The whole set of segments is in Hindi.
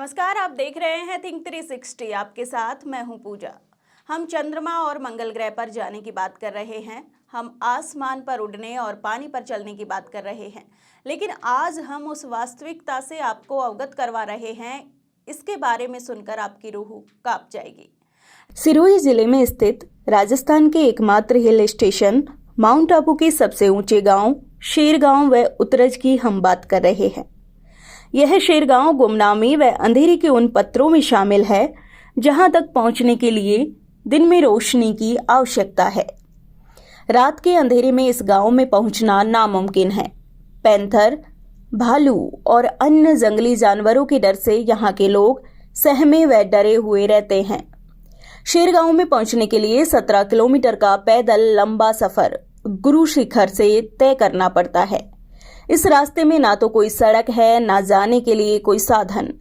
नमस्कार, आप देख रहे हैं थिंक 360। आपके साथ मैं हूं पूजा। हम चंद्रमा और मंगल ग्रह पर जाने की बात कर रहे हैं। हम आसमान पर उड़ने और पानी पर चलने की बात कर रहे हैं, लेकिन आज हम उस वास्तविकता से आपको अवगत करवा रहे हैं। इसके बारे में सुनकर आपकी रूह कांप जाएगी। सिरोही जिले में स्थित राजस्थान के एकमात्र हिल स्टेशन माउंट आबू के सबसे ऊंचे गांव शेरगांव व उतरज की हम बात कर रहे हैं। यह शेरगांव गुमनामी व अंधेरे के उन पत्रों में शामिल है जहां तक पहुंचने के लिए दिन में रोशनी की आवश्यकता है। रात के अंधेरे में इस गांव में पहुंचना नामुमकिन है। पैंथर, भालू और अन्य जंगली जानवरों के डर से यहां के लोग सहमे व डरे हुए रहते हैं। शेरगांव में पहुंचने के लिए 17 किलोमीटर का पैदल लंबा सफर गुरु शिखर से तय करना पड़ता है। इस रास्ते में ना तो कोई सड़क है, ना जाने के लिए कोई साधन।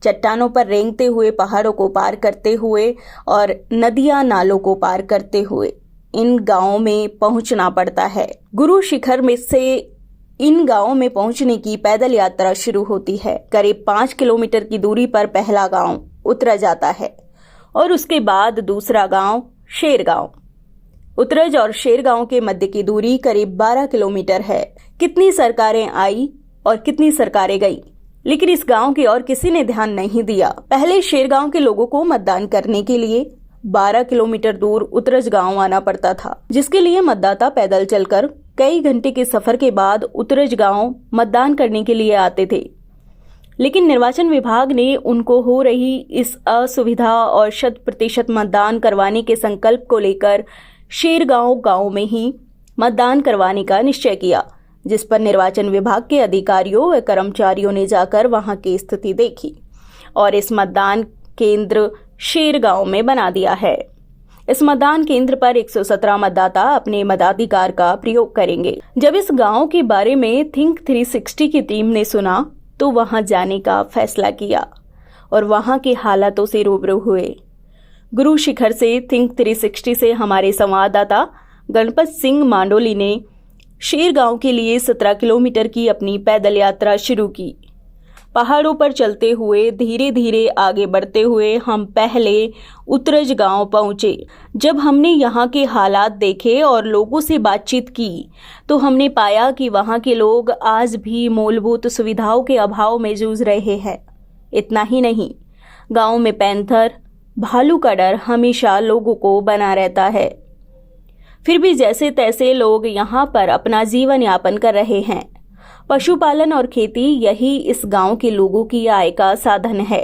चट्टानों पर रेंगते हुए पहाड़ों को पार करते हुए और नदियां नालों को पार करते हुए इन गांवों में पहुंचना पड़ता है। गुरु शिखर में से इन गांवों में पहुंचने की पैदल यात्रा शुरू होती है। करीब 5 किलोमीटर की दूरी पर पहला गांव उतरा जाता है और उसके बाद दूसरा गांव शेरगांव। उतरज और शेरगांव के मध्य की दूरी करीब 12 किलोमीटर है। कितनी सरकारें आई और कितनी सरकारें गईं, लेकिन इस गांव की ओर किसी ने ध्यान नहीं दिया। पहले शेरगांव के लोगों को मतदान करने के लिए 12 किलोमीटर दूर उतरज गांव आना पड़ता था, जिसके लिए मतदाता पैदल चलकर कई घंटे के सफर के बाद उतरज गांव मतदान करने के लिए आते थे। लेकिन निर्वाचन विभाग ने उनको हो रही इस असुविधा और 100% मतदान करवाने के संकल्प को लेकर शेरगांव गांव में ही मतदान करवाने का निश्चय किया, जिस पर निर्वाचन विभाग के अधिकारियों व कर्मचारियों ने जाकर वहां की स्थिति देखी और इस मतदान केंद्र शेरगांव में बना दिया है। इस मतदान केंद्र पर 117 मतदाता अपने मताधिकार का प्रयोग करेंगे। जब इस गांव के बारे में थिंक 360 की टीम ने सुना तो वहां जाने का फैसला किया और वहां के हालातों से रूबरू हुए। गुरु शिखर से थिंक 360 से हमारे संवाददाता गणपत सिंह मांडोली ने शेरगांव के लिए 17 किलोमीटर की अपनी पैदल यात्रा शुरू की। पहाड़ों पर चलते हुए धीरे धीरे आगे बढ़ते हुए हम पहले उतरज गांव पहुंचे। जब हमने यहां के हालात देखे और लोगों से बातचीत की तो हमने पाया कि वहां के लोग आज भी मूलभूत सुविधाओं के अभाव में जूझ रहे हैं। इतना ही नहीं, गांव में पैंथर, भालू का डर हमेशा लोगों को बना रहता है। फिर भी जैसे तैसे लोग यहाँ पर अपना जीवन यापन कर रहे हैं। पशुपालन और खेती यही इस गांव के लोगों की आय का साधन है।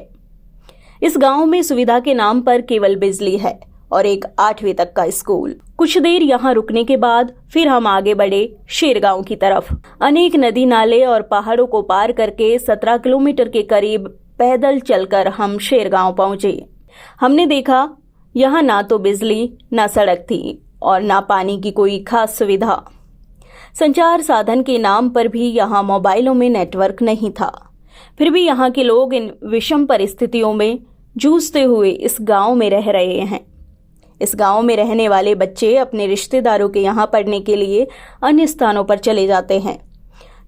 इस गांव में सुविधा के नाम पर केवल बिजली है और एक 8वीं तक का स्कूल। कुछ देर यहाँ रुकने के बाद फिर हम आगे बढ़े शेरगांव की तरफ। अनेक नदी नाले और पहाड़ों को पार करके 17 किलोमीटर के करीब पैदल चलकर हम शेरगांव पहुंचे। हमने देखा यहाँ ना तो बिजली, ना सड़क थी और ना पानी की कोई खास सुविधा। संचार साधन के नाम पर भी यहाँ मोबाइलों में नेटवर्क नहीं था। फिर भी यहाँ के लोग इन विषम परिस्थितियों में जूझते हुए इस गांव में रह रहे हैं। इस गांव में रहने वाले बच्चे अपने रिश्तेदारों के यहाँ पढ़ने के लिए अन्य स्थानों पर चले जाते हैं,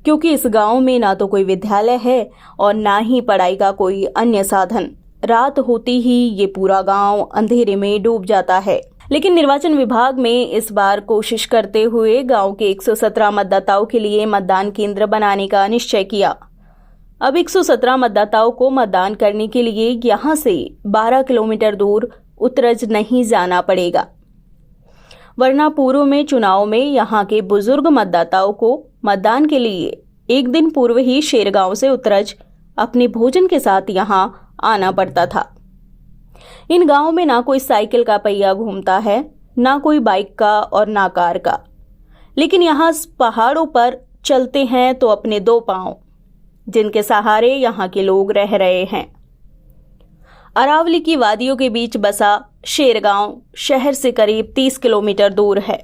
क्योंकि इस गांव में ना तो कोई विद्यालय है और ना ही पढ़ाई का कोई अन्य साधन। रात होती ही ये पूरा गांव अंधेरे में डूब जाता है। लेकिन निर्वाचन विभाग में इस बार कोशिश करते हुए गांव के 117 मतदाताओं के लिए मतदान केंद्र बनाने का निश्चय किया। अब 117 मतदाताओं को मतदान करने के लिए यहां से 12 किलोमीटर दूर उतरज नहीं जाना पड़ेगा, वरना पूर्व में चुनाव में यहां के बुजुर्ग मतदाताओं को मतदान के लिए एक दिन पूर्व ही शेरगांव से उतरज अपने भोजन के साथ यहां आना पड़ता था। इन गांवों में ना कोई साइकिल का पहिया घूमता है, ना कोई बाइक का और ना कार का, लेकिन यहाँ पहाड़ों पर चलते हैं तो अपने 2 पांव, जिनके सहारे यहाँ के लोग रह रहे हैं। अरावली की वादियों के बीच बसा शेरगांव शहर से करीब 30 किलोमीटर दूर है।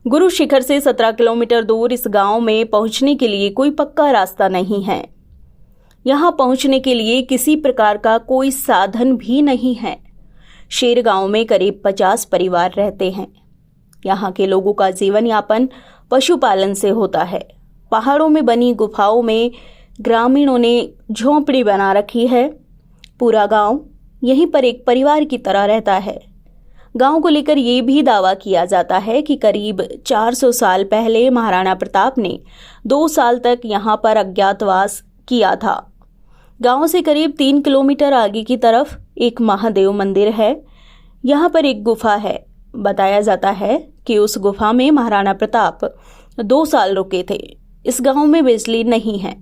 गुरु शिखर से 17 किलोमीटर दूर इस गांव में पहुंचने के लिए कोई पक्का रास्ता नहीं है। यहाँ पहुंचने के लिए किसी प्रकार का कोई साधन भी नहीं है। शेरगांव में करीब 50 परिवार रहते हैं। यहाँ के लोगों का जीवन यापन पशुपालन से होता है। पहाड़ों में बनी गुफाओं में ग्रामीणों ने झोंपड़ी बना रखी है। पूरा गांव यहीं पर एक परिवार की तरह रहता है। गांव को लेकर ये भी दावा किया जाता है कि करीब 400 साल पहले महाराणा प्रताप ने 2 साल तक यहां पर अज्ञातवास किया था। गांव से करीब 3 किलोमीटर आगे की तरफ एक महादेव मंदिर है। यहाँ पर एक गुफा है। बताया जाता है कि उस गुफा में महाराणा प्रताप 2 साल रुके थे। इस गांव में बिजली नहीं है।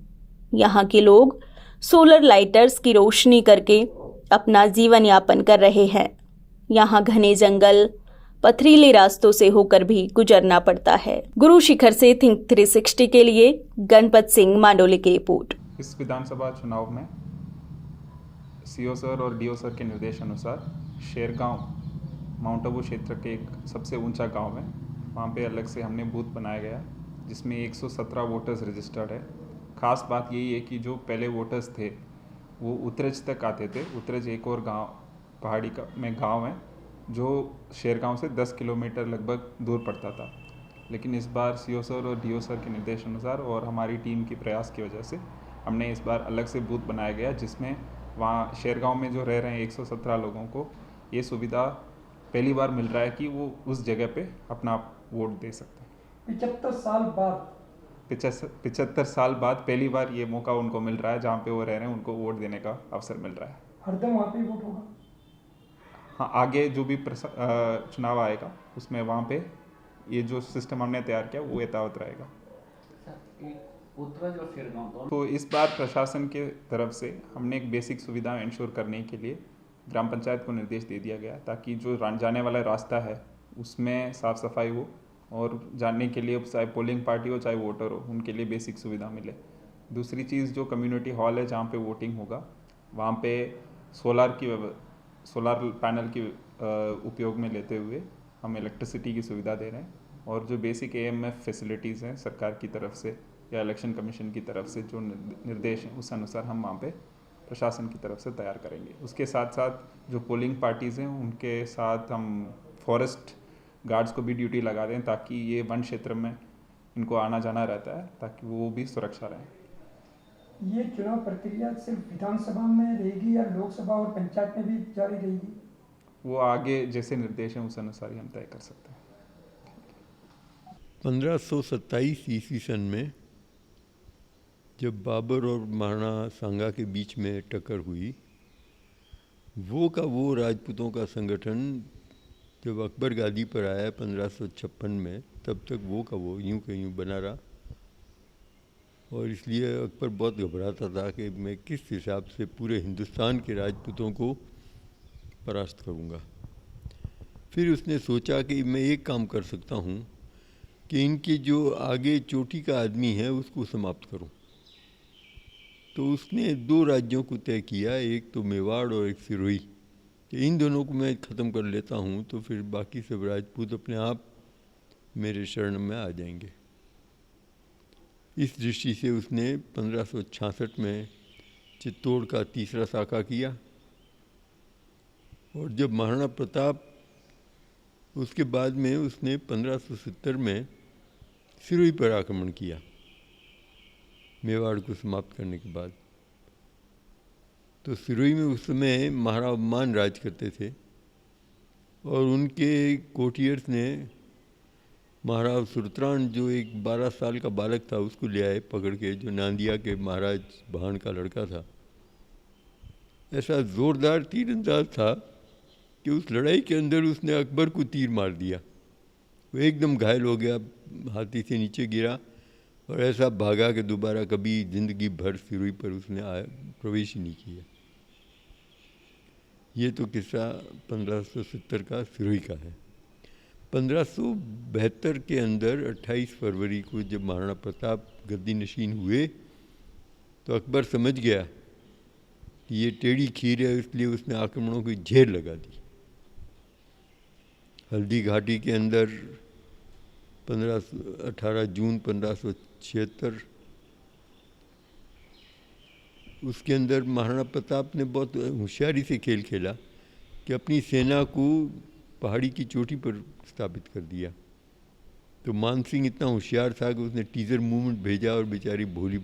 यहाँ के लोग सोलर लाइटर्स की रोशनी करके अपना जीवन यापन कर रहे हैं। यहाँ घने जंगल, पथरीले रास्तों से होकर भी गुजरना पड़ता है। गुरु शिखर से थिंक 360 के लिए गणपत सिंह मांडोली की रिपोर्ट। इस विधानसभा चुनाव में सीओ सर और डीओ सर के निर्देश अनुसार शेरगांव माउंट आबू क्षेत्र के एक सबसे ऊंचा गांव है। वहाँ पे अलग से हमने बूथ बनाया गया जिसमें 117 वोटर्स रजिस्टर्ड है। ख़ास बात यही है कि जो पहले वोटर्स थे वो उतरज तक आते थे। उतरज एक और गांव पहाड़ी का में गांव है जो शेरगांव से 10 किलोमीटर लगभग दूर पड़ता था। लेकिन इस बार सीओ सर और डीओ सर के निर्देश अनुसार और हमारी टीम के प्रयास की वजह से हमने इस बार अलग से बूथ बनाया गया जिसमें वहाँ शेरगांव में जो रह रहे हैं 117 लोगों को ये सुविधा पहली बार मिल रहा है कि वो उस जगह पे अपना वोट दे सकते हैं। 75 साल बाद पहली बार ये मौका उनको मिल रहा है जहाँ पे वो रह रहे हैं, उनको वोट देने का अवसर मिल रहा है। हरदम वहाँ पे वोट होगा? हाँ, आगे जो भी चुनाव आएगा उसमें वहाँ पे ये जो सिस्टम हमने तैयार किया वो यथावत रहेगा। उत्तराज और शेरगांव तो इस बार प्रशासन के तरफ से हमने एक बेसिक सुविधा इंश्योर करने के लिए ग्राम पंचायत को निर्देश दे दिया गया ताकि जो जाने वाला रास्ता है उसमें साफ़ सफाई हो और जानने के लिए चाहे पोलिंग पार्टी हो चाहे वोटर हो उनके लिए बेसिक सुविधा मिले। दूसरी चीज़ जो कम्युनिटी हॉल है जहाँ पे वोटिंग होगा वहाँ पे सोलर पैनल की उपयोग में लेते हुए हम इलेक्ट्रिसिटी की सुविधा दे रहे हैं और जो बेसिक AMF फैसिलिटीज़ हैं सरकार की तरफ से या इलेक्शन कमीशन की तरफ से जो निर्देश हैं उस अनुसार हम वहाँ पे प्रशासन की तरफ से तैयार करेंगे। उसके साथ साथ जो पोलिंग पार्टीज़ हैं उनके साथ हम फॉरेस्ट गार्ड्स को भी ड्यूटी लगा दें ताकि ये वन क्षेत्र में इनको आना जाना रहता है ताकि वो भी सुरक्षा रहे। ये चुनाव प्रक्रिया सिर्फ विधानसभा में रहेगी या लोकसभा और पंचायत में भी जारी रहेगी? वो आगे जैसे निर्देश हैं उस अनुसार ही हम तय कर सकते हैं। 1527 ईस्वी सन में जब बाबर और महाराणा सांगा के बीच में टक्कर हुई, वो का वो राजपूतों का संगठन जब अकबर गादी पर आया 1556 में, तब तक वो का वो यूं के यूं बना रहा और इसलिए अकबर बहुत घबराता था कि मैं किस हिसाब से पूरे हिंदुस्तान के राजपूतों को परास्त करूंगा। फिर उसने सोचा कि मैं एक काम कर सकता हूं कि इनके जो आगे चोटी का आदमी है उसको समाप्त करूं। तो उसने 2 राज्यों को तय किया, एक तो मेवाड़ और एक सिरोही। कि इन दोनों को मैं ख़त्म कर लेता हूं तो फिर बाकी सब राजपूत अपने आप मेरे शरण में आ जाएंगे। इस दृष्टि से उसने 1566 में चित्तौड़ का तीसरा साका किया और जब महाराणा प्रताप उसके बाद में उसने 1570 में सिरोही पर आक्रमण किया मेवाड़ को समाप्त करने के बाद। तो सिरोही में उस समय महाराणा मान राज करते थे और उनके कोटियर्स ने महाराज सुरत्रान जो एक 12 साल का बालक था उसको ले आए पकड़ के, जो नांदिया के महाराज भाण का लड़का था। ऐसा ज़ोरदार तीरंदाज था कि उस लड़ाई के अंदर उसने अकबर को तीर मार दिया। वो एकदम घायल हो गया, हाथी से नीचे गिरा और ऐसा भागा कि दोबारा कभी ज़िंदगी भर सिरोही पर उसने प्रवेश ही नहीं किया। ये तो किस्सा 1570 का सिरोही का है। 1572 के अंदर 28 फरवरी को जब महाराणा प्रताप गद्दी नशीन हुए तो अकबर समझ गया कि ये टेढ़ी खीर है, इसलिए उसने आक्रमणों की झेर लगा दी। हल्दी घाटी के अंदर 18 जून 1576 उसके अंदर महाराणा प्रताप ने बहुत होशियारी से खेल खेला कि अपनी सेना को पहाड़ी की चोटी पर स्थापित कर दिया तो मान सिंह इतना होशियार था कि उसने टीजर मूवमेंट भेजा और बेचारी भोली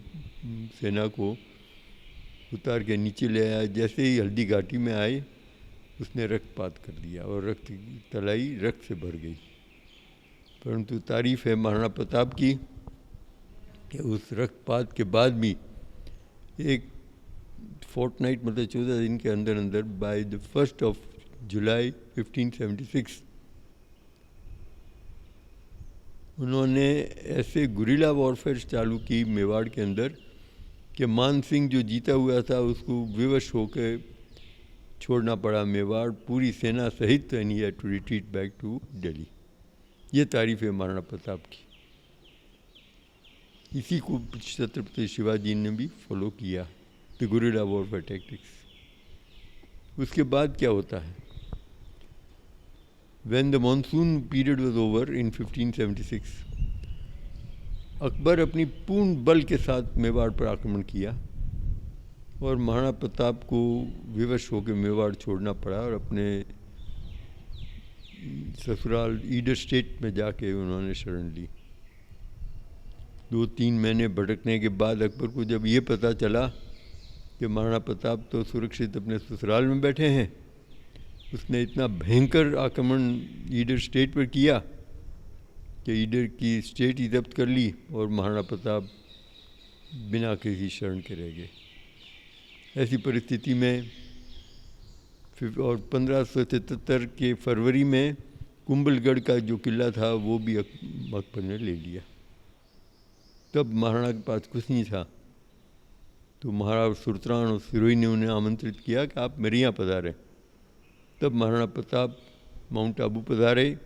सेना को उतार के नीचे ले आया। जैसे ही हल्दी घाटी में आए उसने रक्तपात कर दिया और रक्त की तलाई रक्त से भर गई। परंतु तारीफ है महाराणा प्रताप की कि उस रक्तपात के बाद भी एक फोर्टनाइट मतलब 14 दिन के अंदर अंदर बाय द 1 जुलाई 1576 उन्होंने ऐसे गुरिल्ला वॉरफेयर चालू की मेवाड़ के अंदर कि मान सिंह जो जीता हुआ था उसको विवश होकर छोड़ना पड़ा मेवाड़ पूरी सेना सहित, and he had to retreat back to Delhi. ये तारीफ है महाराणा प्रताप की। इसी को छत्रपति शिवाजी ने भी फॉलो किया, द गुरिल्ला वॉरफेयर टैक्टिक्स। उसके बाद क्या होता है? When the monsoon period was over in 1576, Akbar अपनी पूर्ण बल के साथ मेवाड़ पर आक्रमण किया और महाराणा प्रताप को विवश होकर मेवाड़ छोड़ना पड़ा और अपने ससुराल ईडर स्टेट में जाके उन्होंने शरण ली। 2-3 महीने भटकने के बाद अकबर को जब ये पता चला कि महाराणा प्रताप तो सुरक्षित अपने ससुराल में बैठे हैं, उसने इतना भयंकर आक्रमण ईडर स्टेट पर किया कि ईडर की स्टेट ही जब्त कर ली और महाराणा प्रताप बिना किसी शरण के रह गए। ऐसी परिस्थिति में और 1577 के फरवरी में कुंभलगढ़ का जो किला था वो भी अकबर ने ले लिया। तब महाराणा के पास कुछ नहीं था, तो महाराणा सुरत्रान और सिरोही ने उन्हें आमंत्रित किया कि आप मेरे यहाँ पधारें। तब महाराणा प्रताप माउंट आबू पधारे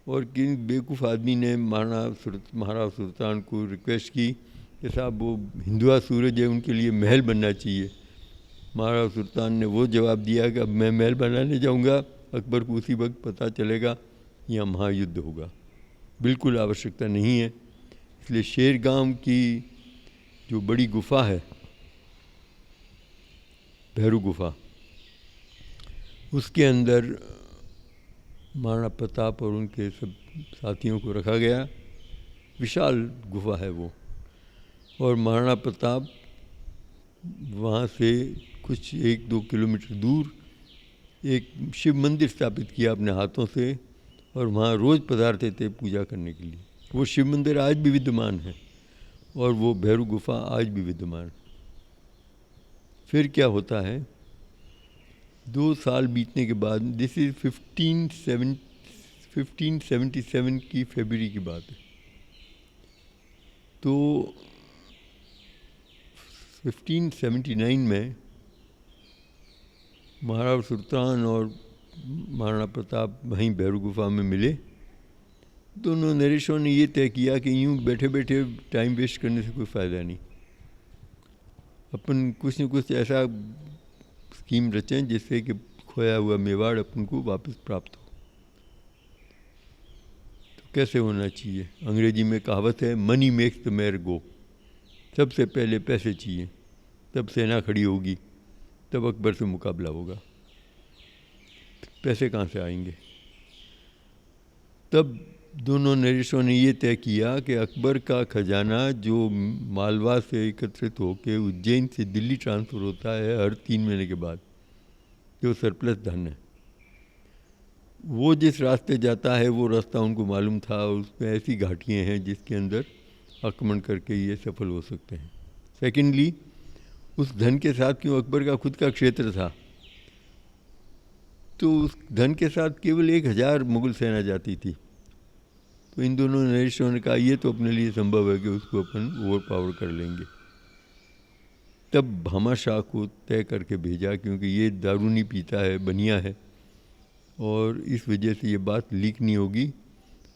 और किन बेवकूफ़ आदमी ने महाराणा सुल्तान को रिक्वेस्ट की कि साहब वो हिंदुआ सूरज है, उनके लिए महल बनना चाहिए। महाराणा सुल्तान ने वो जवाब दिया कि अब मैं महल बनाने जाऊंगा, अकबर को उसी वक्त पता चलेगा यहाँ महायुद्ध होगा, बिल्कुल आवश्यकता नहीं है। इसलिए शेरगांव की जो बड़ी गुफा है, भैरू गुफा, उसके अंदर महाराणा प्रताप और उनके सब साथियों को रखा गया। विशाल गुफा है वो, और महाराणा प्रताप वहाँ से कुछ 1-2 किलोमीटर दूर एक शिव मंदिर स्थापित किया अपने हाथों से, और वहाँ रोज़ पधारते थे पूजा करने के लिए। वो शिव मंदिर आज भी विद्यमान है और वो भैरू गुफा आज भी विद्यमान। फिर क्या होता है, 2 साल बीतने के बाद, दिस इज 1577 की फरवरी की बात है, तो 1579 में महाराणा सुल्तान और महाराणा प्रताप वहीं भैरू गुफा में मिले। दोनों नरेशों ने ये तय किया कि यूँ बैठे बैठे टाइम वेस्ट करने से कोई फ़ायदा नहीं, अपन कुछ न कुछ ऐसा स्कीम रचें जिससे कि खोया हुआ मेवाड़ अपन को वापस प्राप्त हो। तो कैसे होना चाहिए? अंग्रेजी में कहावत है, मनी मेक्स द मैर गो। सबसे पहले पैसे चाहिए, तब सेना खड़ी होगी, तब अकबर से मुकाबला होगा। पैसे कहाँ से आएंगे? तब दोनों नरेशों ने ये तय किया कि अकबर का खजाना जो मालवा से एकत्रित होकर उज्जैन से दिल्ली ट्रांसफ़र होता है हर 3 महीने के बाद, जो सरप्लस धन है, वो जिस रास्ते जाता है वो रास्ता उनको मालूम था, और उसमें ऐसी घाटियाँ हैं जिसके अंदर आक्रमण करके ये सफल हो सकते हैं। सेकेंडली, उस धन के साथ क्यों अकबर का खुद का क्षेत्र था, तो उस धन के साथ केवल 1000 मुग़ल सेना जाती थी। तो इन दोनों नरेशों ने कहा ये तो अपने लिए संभव है कि उसको अपन ओवर पावर कर लेंगे। तब भामा शाह को तय करके भेजा, क्योंकि ये दारू नहीं पीता है, बनिया है, और इस वजह से ये बात लीक नहीं होगी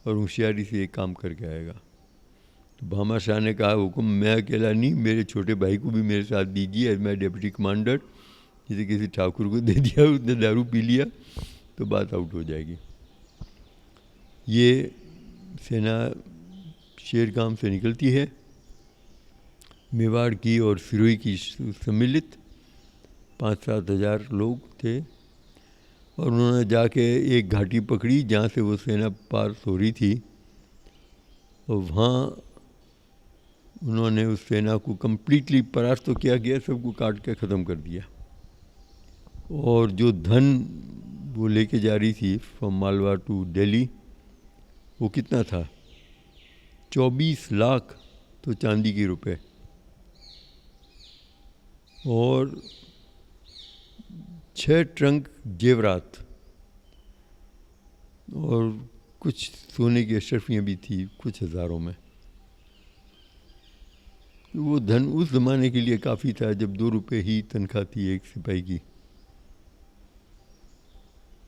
और होशियारी से ये काम करके आएगा। तो भामा शाह ने कहा हुक्म, मैं अकेला नहीं, मेरे छोटे भाई को भी मेरे साथ दीजिए एज माई डिप्टी कमांडर। जैसे किसी ठाकुर को दे दिया, उसने दारू पी लिया तो बात आउट हो जाएगी। ये सेना शेरगांव से निकलती है, मेवाड़ की और सिरोही की सम्मिलित 5-7 हज़ार लोग थे, और उन्होंने जाके एक घाटी पकड़ी जहाँ से वो सेना पार हो रही थी, और वहाँ उन्होंने उस सेना को कम्प्लीटली परास्त तो किया गया, सबको काट के ख़त्म कर दिया। और जो धन वो लेके जा रही थी फ्रॉम मालवा टू दिल्ली, वो कितना था? 24 लाख तो चांदी के रुपए और 6 ट्रंक जेवरात और कुछ सोने की अशरफियाँ भी थी कुछ हज़ारों में। वो धन उस ज़माने के लिए काफ़ी था जब 2 रुपये ही तनख्वाह थी एक सिपाही की।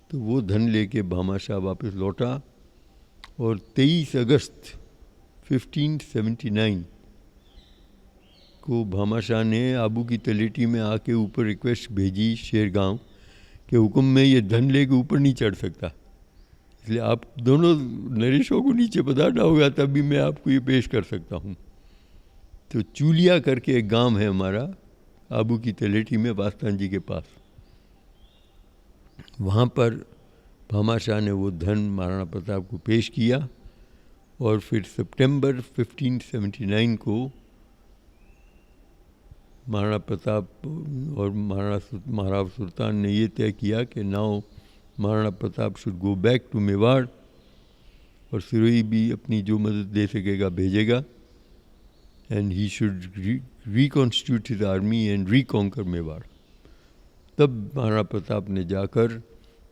तो वो धन लेके भामाशाह वापस लौटा और 23 अगस्त 1579 को भामाशाह ने आबू की तलेटी में आके ऊपर रिक्वेस्ट भेजी शेरगांव के हुक्म में ये धन लेके ऊपर नहीं चढ़ सकता, इसलिए आप दोनों नरेशों को नीचे पधारना होगा, तभी मैं आपको ये पेश कर सकता हूँ। तो चूलिया करके एक गांव है हमारा आबू की तलेटी में वास्तान जी के पास, वहाँ पर भामाशाह ने वो धन महाराणा प्रताप को पेश किया और फिर सितंबर 1579 को महाराणा प्रताप और महाराव सुल्तान ने ये तय किया कि now Maharana Pratap should go back to Mewar और सिरोही भी अपनी जो मदद दे सकेगा भेजेगा, and he should reconstitute his army and reconquer Mewar. तब महाराणा प्रताप ने जाकर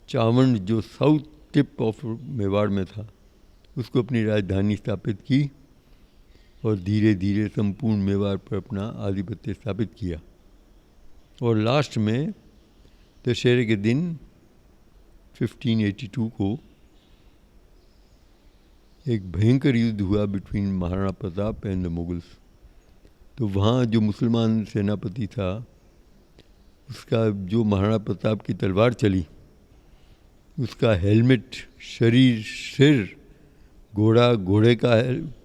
चावंड जो साउथ टिप ऑफ मेवाड़ में था उसको अपनी राजधानी स्थापित की और धीरे धीरे संपूर्ण मेवाड़ पर अपना आधिपत्य स्थापित किया। और लास्ट में दशहरे के दिन 1582 को एक भयंकर युद्ध हुआ between Maharana Pratap and the Mughals. तो वहाँ जो मुसलमान सेनापति था उसका जो महाराणा प्रताप की तलवार चली उसका हेलमेट, शरीर, सिर, घोड़ा, घोड़े का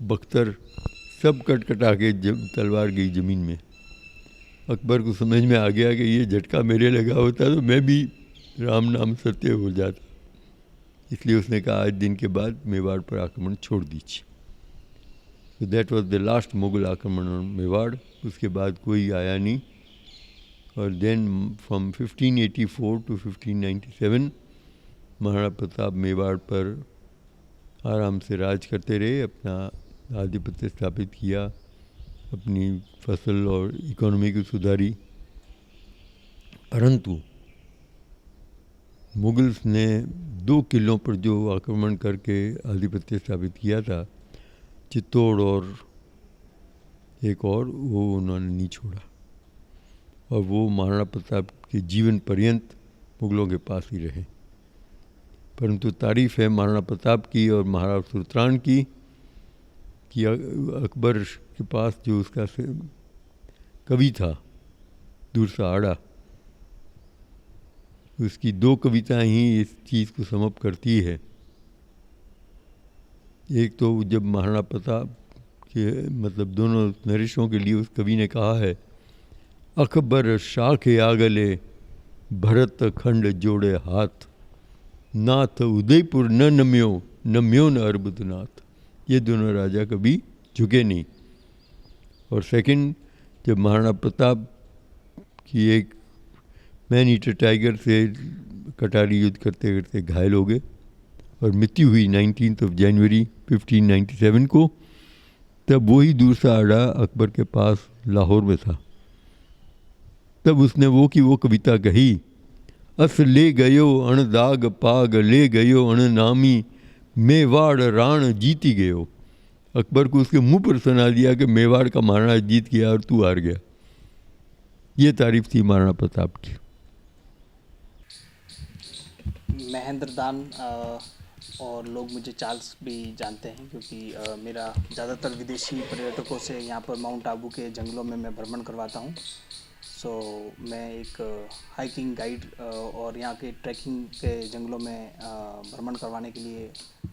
बख्तर सब कटा के तलवार गई ज़मीन में। अकबर को समझ में आ गया कि ये झटका मेरे लगा होता तो मैं भी राम नाम सत्य हो जाता, इसलिए उसने कहा आज दिन के बाद मेवाड़ पर आक्रमण छोड़ दीजिए। तो that was the last Mughal आक्रमण ऑन मेवाड़। उसके बाद कोई आया नहीं। और then from 1584 to 1597 Maharana Pratap Mewar पर आराम से राज करते रहे, अपना आधिपत्य स्थापित किया, अपनी फसल और इकोनॉमी को सुधारी। परंतु मुगल्स ने 2 किलों पर जो आक्रमण करके आधिपत्य स्थापित किया था, चित्तौड़ और एक और, वो उन्होंने नहीं छोड़ा और वो महाराणा प्रताप के जीवन पर्यंत मुगलों के पास ही रहे। परंतु तारीफ़ है महाराणा प्रताप की और महाराव सुल्तान की कि अकबर के पास जो उसका कवि था दूरसा आड़ा, उसकी 2 कविताएं ही इस चीज़ को समअप करती है। एक तो जब महाराणा प्रताप के मतलब दोनों नरेशों के लिए उस कवि ने कहा है, अकबर शाखे आगले भरत खंड जोड़े हाथ, नाथ उदयपुर न नम्यो नम्यो न अर्बुदनाथ। ये दोनों राजा कभी झुके नहीं। और सेकंड, जब महाराणा प्रताप की एक मैन ईटर टाइगर से कटारी युद्ध करते करते घायल हो गए और मृत्यु हुई 19 जनवरी 1597 को, तब वही दूरसा आड़ा अकबर के पास लाहौर में था। तब उसने वो कविता कही, अस ले गयो अण दाग पाग, ले गयो अण नामी, मेवाड़ राण जीती गयो। अकबर को उसके मुंह पर सुना दिया कि मेवाड़ का महाराणा जीत गया और तू हार गया। ये तारीफ थी महाराणा प्रताप की। महेंद्र दान और लोग मुझे चार्ल्स भी जानते हैं, क्योंकि मेरा ज़्यादातर विदेशी पर्यटकों से यहाँ पर माउंट आबू के जंगलों में मैं भ्रमण करवाता हूँ। मैं एक हाइकिंग गाइड और यहाँ के ट्रैकिंग के जंगलों में भ्रमण करवाने के लिए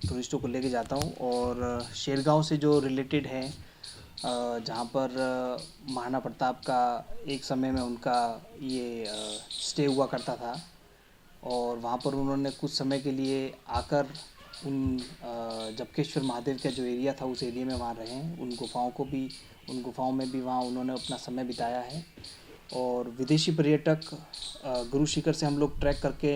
टूरिस्टों को लेके जाता हूँ। और शेरगांव से जो रिलेटेड है, जहाँ पर महाराणा प्रताप का एक समय में उनका ये स्टे हुआ करता था और वहाँ पर उन्होंने कुछ समय के लिए आकर जबकेश्वर महादेव का जो एरिया था उस एरिया में वहाँ रहे हैं। उन गुफाओं में भी वहाँ उन्होंने अपना समय बिताया है। और विदेशी पर्यटक गुरु शिखर से हम लोग ट्रैक करके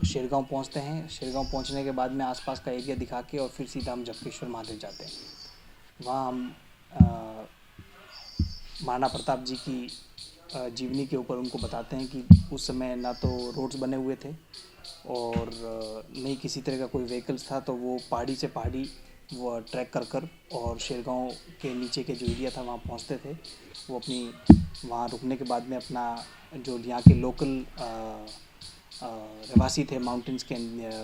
शेरगांव पहुँचते हैं। शेरगांव पहुँचने के बाद में आसपास का एरिया दिखा के और फिर सीधा हम जबकेश्वर महादेव जाते हैं। वहाँ हम महाराणा प्रताप जी की जीवनी के ऊपर उनको बताते हैं कि उस समय ना तो रोड्स बने हुए थे और नहीं किसी तरह का कोई व्हीकल्स था, तो वो पहाड़ी से पहाड़ी वो ट्रैक कर और शेरगांव के नीचे के जो एरिया था वहाँ पहुँचते थे। वो अपनी वहाँ रुकने के बाद में अपना जो यहाँ के लोकल रहवासी थे माउंटेन्स के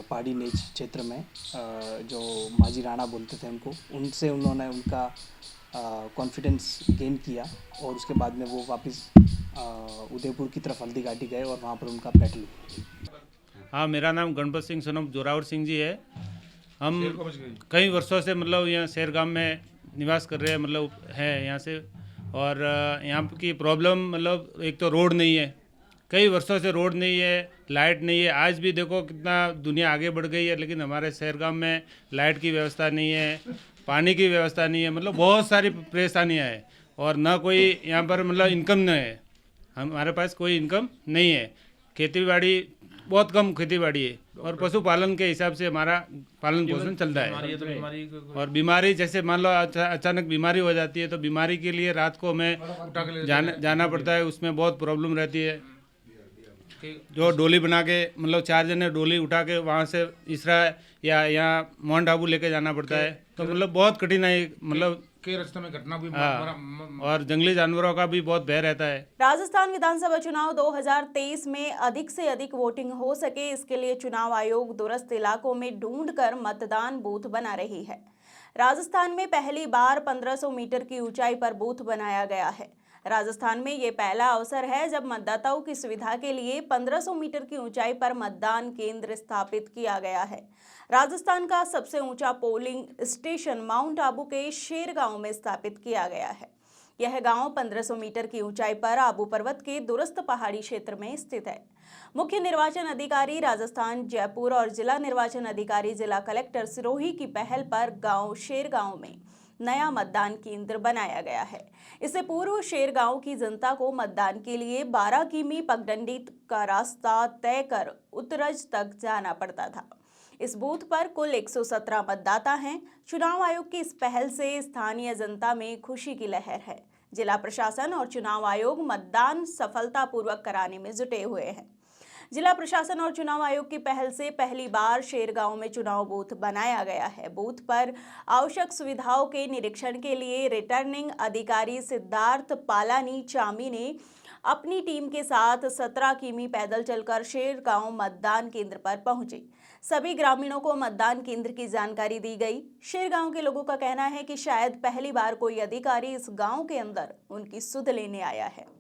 पहाड़ी नीच क्षेत्र में, जो माझी राणा बोलते थे उनको, उनसे उन्होंने उनका कॉन्फिडेंस गेन किया और उसके बाद में वो वापस उदयपुर की तरफ हल्दी घाटी गए और वहाँ पर उनका बैटल हुआ। हाँ, मेरा नाम गणपत सिंह सनम जोरावर सिंह जी है। हम कई वर्षों से मतलब यहाँ शेरगांव में निवास कर रहे हैं, मतलब है यहाँ से। और यहाँ की प्रॉब्लम मतलब एक तो रोड नहीं है, कई वर्षों से रोड नहीं है, लाइट नहीं है। आज भी देखो कितना दुनिया आगे बढ़ गई है, लेकिन हमारे शेरगांव में लाइट की व्यवस्था नहीं है, पानी की व्यवस्था नहीं है, मतलब बहुत सारी परेशानियाँ हैं। और ना कोई यहाँ पर मतलब इनकम नहीं है, हमारे पास कोई इनकम नहीं है। खेती बाड़ी बहुत कम खेती बाड़ी है और पशुपालन के हिसाब से हमारा पालन पोषण चलता है। और बीमारी जैसे मान लो अचानक बीमारी हो जाती है तो बीमारी के लिए रात को हमें जाना पड़ता है, उसमें बहुत प्रॉब्लम रहती है। जो डोली बना के मतलब 4 जने डोली उठा के वहाँ से इसरा या यहाँ माउंट आबू लेके जाना पड़ता है, तो मतलब बहुत कठिनाई, मतलब के रास्ते में घटना भी और जंगली जानवरों का भी बहुत भय रहता है। राजस्थान विधानसभा चुनाव 2023 में अधिक से अधिक वोटिंग हो सके, इसके लिए चुनाव आयोग दूरस्थ इलाकों में ढूंढकर मतदान बूथ बना रही है। राजस्थान में पहली बार 1500 मीटर की ऊंचाई पर बूथ बनाया गया है। राजस्थान में ये पहला अवसर है जब मतदाताओं की सुविधा के लिए 1500 मीटर की ऊंचाई पर मतदान केंद्र स्थापित किया गया है। राजस्थान का सबसे ऊंचा पोलिंग स्टेशन माउंट आबू के शेरगांव में स्थापित किया गया है। यह गांव 1500 मीटर की ऊंचाई पर आबू पर्वत के दूरस्थ पहाड़ी क्षेत्र में स्थित है। मुख्य निर्वाचन अधिकारी राजस्थान जयपुर और जिला निर्वाचन अधिकारी जिला कलेक्टर सिरोही की पहल पर गांव शेरगांव में नया मतदान केंद्र बनाया गया है। इससे पूर्व शेरगांव की जनता को मतदान के लिए 12 किमी पगडंडी का रास्ता तय कर उत्तरज तक जाना पड़ता था। इस बूथ पर कुल 117 मतदाता हैं। चुनाव आयोग की इस पहल से स्थानीय जनता में खुशी की लहर है। जिला प्रशासन और चुनाव आयोग मतदान सफलतापूर्वक कराने में जुटे हुए हैं। जिला प्रशासन और चुनाव आयोग की पहल से पहली बार शेरगांव में चुनाव बूथ बनाया गया है। बूथ पर आवश्यक सुविधाओं के निरीक्षण के लिए रिटर्निंग अधिकारी सिद्धार्थ पालानी चामी ने अपनी टीम के साथ 17 किमी पैदल चलकर शेरगांव मतदान केंद्र पर पहुंचे। सभी ग्रामीणों को मतदान केंद्र की जानकारी दी गई। शेरगांव के लोगों का कहना है कि शायद पहली बार कोई अधिकारी इस गांव के अंदर उनकी सुध लेने आया है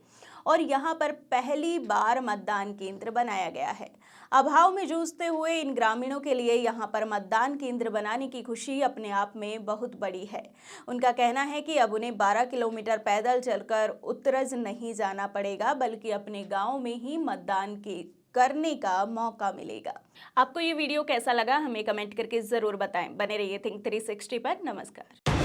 और यहां पर पहली बार मतदान केंद्र बनाया गया है। अभाव में जूझते हुए इन ग्रामीणों के लिए यहां पर मतदान केंद्र बनाने की खुशी अपने आप में बहुत बड़ी है। उनका कहना है कि अब उन्हें 12 किलोमीटर पैदल चलकर उत्तरज नहीं जाना पड़ेगा, बल्कि अपने गांव में ही मतदान करने का मौका मिलेगा। आपको ये वीडियो कैसा लगा हमें कमेंट करके जरूर बताएं। बने रहिए थिंक 360 पर। नमस्कार।